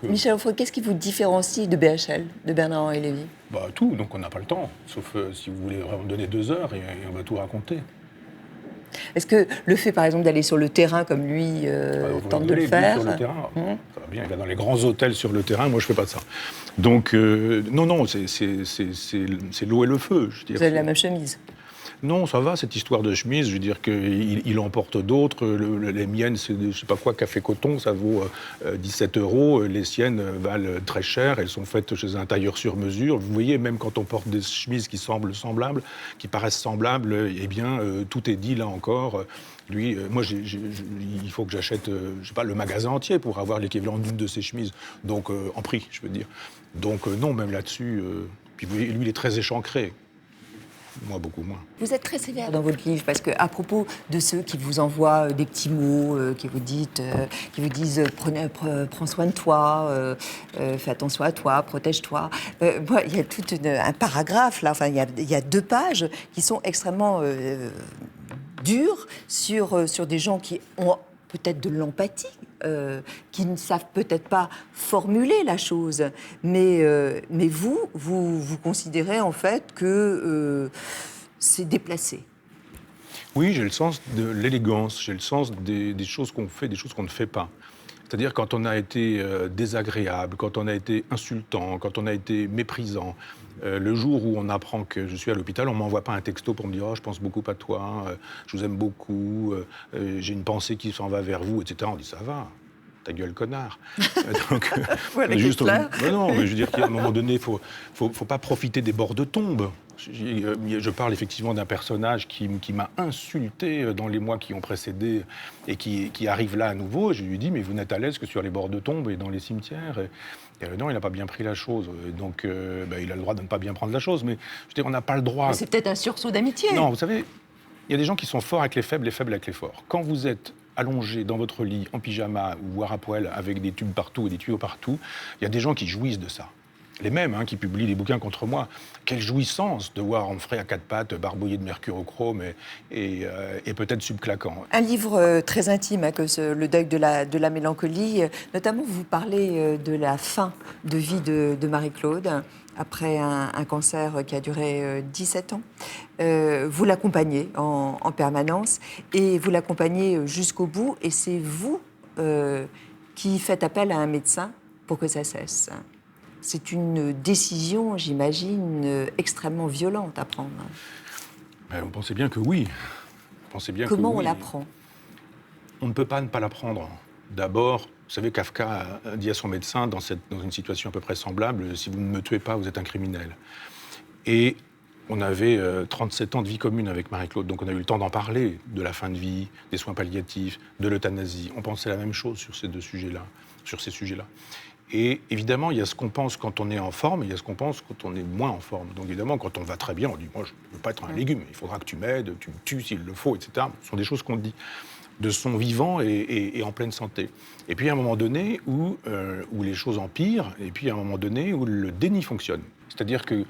Michel Onfray, qu'est-ce qui vous différencie de BHL, de Bernard-Henri Lévy? Tout, donc on n'a pas le temps. Sauf si vous voulez vraiment donner 2 heures et on va tout raconter. Est-ce que le fait, par exemple, d'aller sur le terrain comme lui Vous tente de le rigolez, lui, faire sur le terrain, ça va bien, il va dans les grands hôtels sur le terrain, moi je fais pas ça. Donc, non, c'est l'eau et le feu, je dirais. Vous avez la même chemise? Non, ça va, cette histoire de chemise, je veux dire qu'il emporte d'autres, les miennes, c'est je sais pas quoi, café coton, ça vaut 17 €, les siennes valent très cher, elles sont faites chez un tailleur sur mesure. Vous voyez, même quand on porte des chemises qui semblent semblables, qui paraissent semblables, eh bien, tout est dit là encore. Lui, moi, il faut que j'achète, je sais pas, le magasin entier pour avoir l'équivalent d'une de ces chemises. Donc, en prix, je veux dire. Donc, non, même là-dessus. Puis lui, il est très échancré. Moi, beaucoup moins. Vous êtes très sévère dans votre livre parce qu'à propos de ceux qui vous envoient des petits mots, qui vous disent prends soin de toi, fais attention à toi, protège-toi. Il y a tout un paragraphe là. Enfin, il y a 2 pages qui sont extrêmement dures sur des gens qui ont peut-être de l'empathie, qui ne savent peut-être pas formuler la chose, mais vous considérez en fait que c'est déplacé. Oui, j'ai le sens de l'élégance, j'ai le sens des choses qu'on fait, des choses qu'on ne fait pas. C'est-à-dire quand on a été désagréable, quand on a été insultant, quand on a été méprisant. Le jour où on apprend que je suis à l'hôpital, on ne m'envoie pas un texto pour me dire « Oh, je pense beaucoup à toi, je vous aime beaucoup, j'ai une pensée qui s'en va vers vous, etc. » On dit « Ça va, ta gueule, connard. » Donc, Voilà, juste, Kessler. non, mais je veux dire qu'à un moment donné, il faut pas profiter des bords de tombe. Je parle effectivement d'un personnage qui m'a insulté dans les mois qui ont précédé et qui arrive là à nouveau. Je lui dis, mais vous n'êtes à l'aise que sur les bords de tombe et dans les cimetières. Et non, il n'a pas bien pris la chose. Donc, il a le droit de ne pas bien prendre la chose. Mais je veux dire, on n'a pas le droit. Mais c'est peut-être un sursaut d'amitié. Non, vous savez, il y a des gens qui sont forts avec les faibles avec les forts. Quand vous êtes allongé dans votre lit, en pyjama ou voire à poil, avec des tubes partout et des tuyaux partout, il y a des gens qui jouissent de ça. Les mêmes qui publient des bouquins contre moi. Quelle jouissance de voir Onfray à 4 pattes, barbouillé de mercurochrome et peut-être subclaquant. Un livre très intime, que Le deuil de la mélancolie. Notamment, vous parlez de la fin de vie de Marie-Claude, après un cancer qui a duré 17 ans. Vous l'accompagnez en permanence et vous l'accompagnez jusqu'au bout. Et c'est vous qui faites appel à un médecin pour que ça cesse. C'est une décision, j'imagine, extrêmement violente à prendre. On pensait bien que oui. Comment on la prend ? On ne peut pas ne pas la prendre. D'abord, vous savez, Kafka a dit à son médecin, dans une situation à peu près semblable, « Si vous ne me tuez pas, vous êtes un criminel ». Et on avait 37 ans de vie commune avec Marie-Claude, donc on a eu le temps d'en parler, de la fin de vie, des soins palliatifs, de l'euthanasie. On pensait la même chose sur ces sujets-là. Et évidemment, il y a ce qu'on pense quand on est en forme et il y a ce qu'on pense quand on est moins en forme. Donc évidemment, quand on va très bien, on dit « Moi, je ne veux pas être un légume, il faudra que tu m'aides, tu me tues s'il le faut, etc. » Ce sont des choses qu'on dit de son vivant et en pleine santé. Et puis, à un moment donné où les choses empirent, et puis à un moment donné où le déni fonctionne. C'est-à-dire que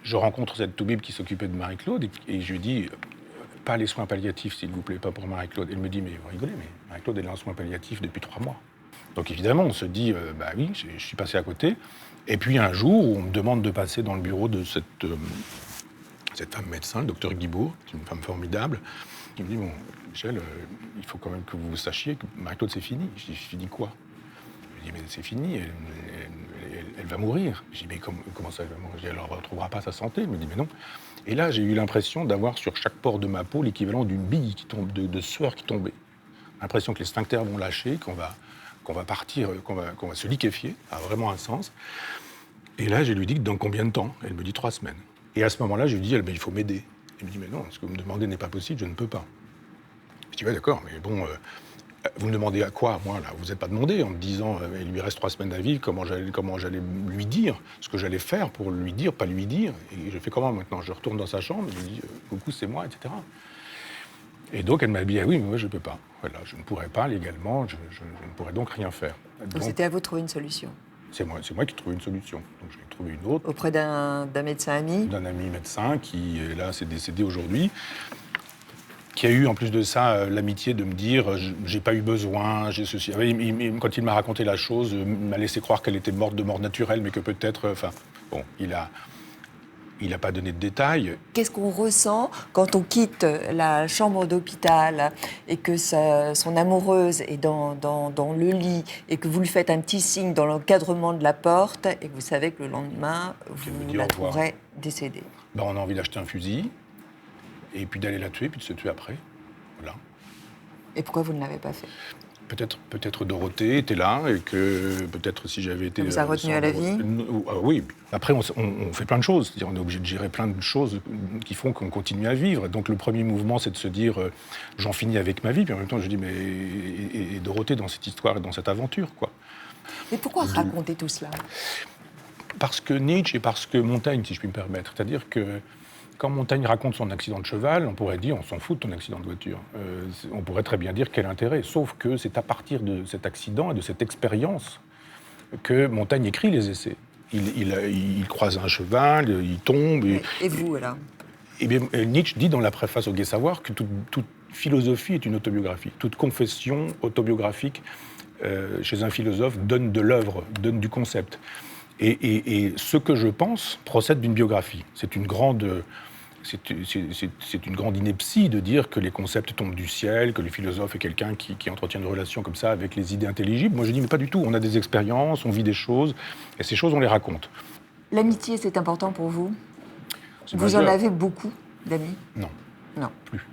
je rencontre cette toubib qui s'occupait de Marie-Claude et je lui dis « Pas les soins palliatifs, s'il vous plaît, pas pour Marie-Claude. » Elle me dit « Mais vous rigolez, mais Marie-Claude, elle est en soins palliatifs depuis 3 mois. » Donc évidemment, on se dit, oui, je suis passé à côté. Et puis un jour, où on me demande de passer dans le bureau de cette femme médecin, le docteur Guibault, qui est une femme formidable, qui me dit, bon, Michel, il faut quand même que vous sachiez que Marie-Claude, c'est fini. Je dis, fini quoi ? Je dis, mais c'est fini, elle va mourir. Je dis, mais comment ça, elle va mourir ? Elle ne retrouvera pas sa santé. Elle me dit, mais non. Et là, j'ai eu l'impression d'avoir sur chaque pore de ma peau l'équivalent d'une bille qui tombe, de sueur qui tombait. L'impression que les sphincters vont lâcher, qu'on va partir, qu'on va se liquéfier, ça a vraiment un sens. Et là, je lui dis que dans combien de temps ? Elle me dit 3 semaines. Et à ce moment-là, je lui dis, il faut m'aider. Elle me dit, mais non, ce que vous me demandez n'est pas possible, je ne peux pas. Je dis, ouais, d'accord, mais bon, vous me demandez à quoi, moi, là ? Vous n'êtes pas demandé en me disant, il lui reste 3 semaines à vivre, comment j'allais lui dire, ce que j'allais faire pour lui dire, pas lui dire. Et je fais comment maintenant ? Je retourne dans sa chambre, je lui dis, coucou, c'est moi, etc. Et donc, elle m'a dit, ah oui, mais moi, je ne peux pas. Voilà, je ne pourrais pas légalement, je ne pourrais donc rien faire. Donc c'était à vous de trouver une solution. C'est moi qui trouve une solution. Donc, je vais trouver une autre. Auprès d'un médecin ami ? D'un ami médecin qui, là, s'est décédé aujourd'hui. qui a eu en plus de ça l'amitié de me dire j'ai pas eu besoin, j'ai ceci. Quand il m'a raconté la chose, il m'a laissé croire qu'elle était morte de mort naturelle, mais que peut-être, il a pas donné de détails. Qu'est-ce qu'on ressent quand on quitte la chambre d'hôpital et que son amoureuse est dans le lit et que vous lui faites un petit signe dans l'encadrement de la porte et que vous savez que le lendemain, vous la trouverez décédée? On a envie d'acheter un fusil et puis d'aller la tuer, puis de se tuer après. Voilà. Et pourquoi vous ne l'avez pas fait? Peut-être Dorothée était là et que peut-être si j'avais été... Ça vous a retenu à la vie? Oui. Après, on fait plein de choses. C'est-à-dire, on est obligé de gérer plein de choses qui font qu'on continue à vivre. Donc le premier mouvement, c'est de se dire j'en finis avec ma vie. Puis en même temps, je dis mais et Dorothée dans cette histoire et dans cette aventure, quoi. Mais pourquoi raconter tout cela? Parce que Nietzsche et parce que Montaigne, si je puis me permettre. C'est-à-dire que quand Montaigne raconte son accident de cheval, on pourrait dire on s'en fout de ton accident de voiture. On pourrait très bien dire quel intérêt. Sauf que c'est à partir de cet accident et de cette expérience que Montaigne écrit les essais. Il croise un cheval, il tombe. Et vous, alors? Et bien, Nietzsche dit dans la préface au Gai Savoir que toute philosophie est une autobiographie. Toute confession autobiographique chez un philosophe donne de l'œuvre, donne du concept. Et ce que je pense procède d'une biographie. C'est une grande ineptie de dire que les concepts tombent du ciel, que le philosophe est quelqu'un qui entretient une relation comme ça avec les idées intelligibles. Moi, je dis, mais pas du tout. On a des expériences, on vit des choses, et ces choses, on les raconte. L'amitié, c'est important pour vous? Vous en avez beaucoup d'amis? Non. Non. Plus.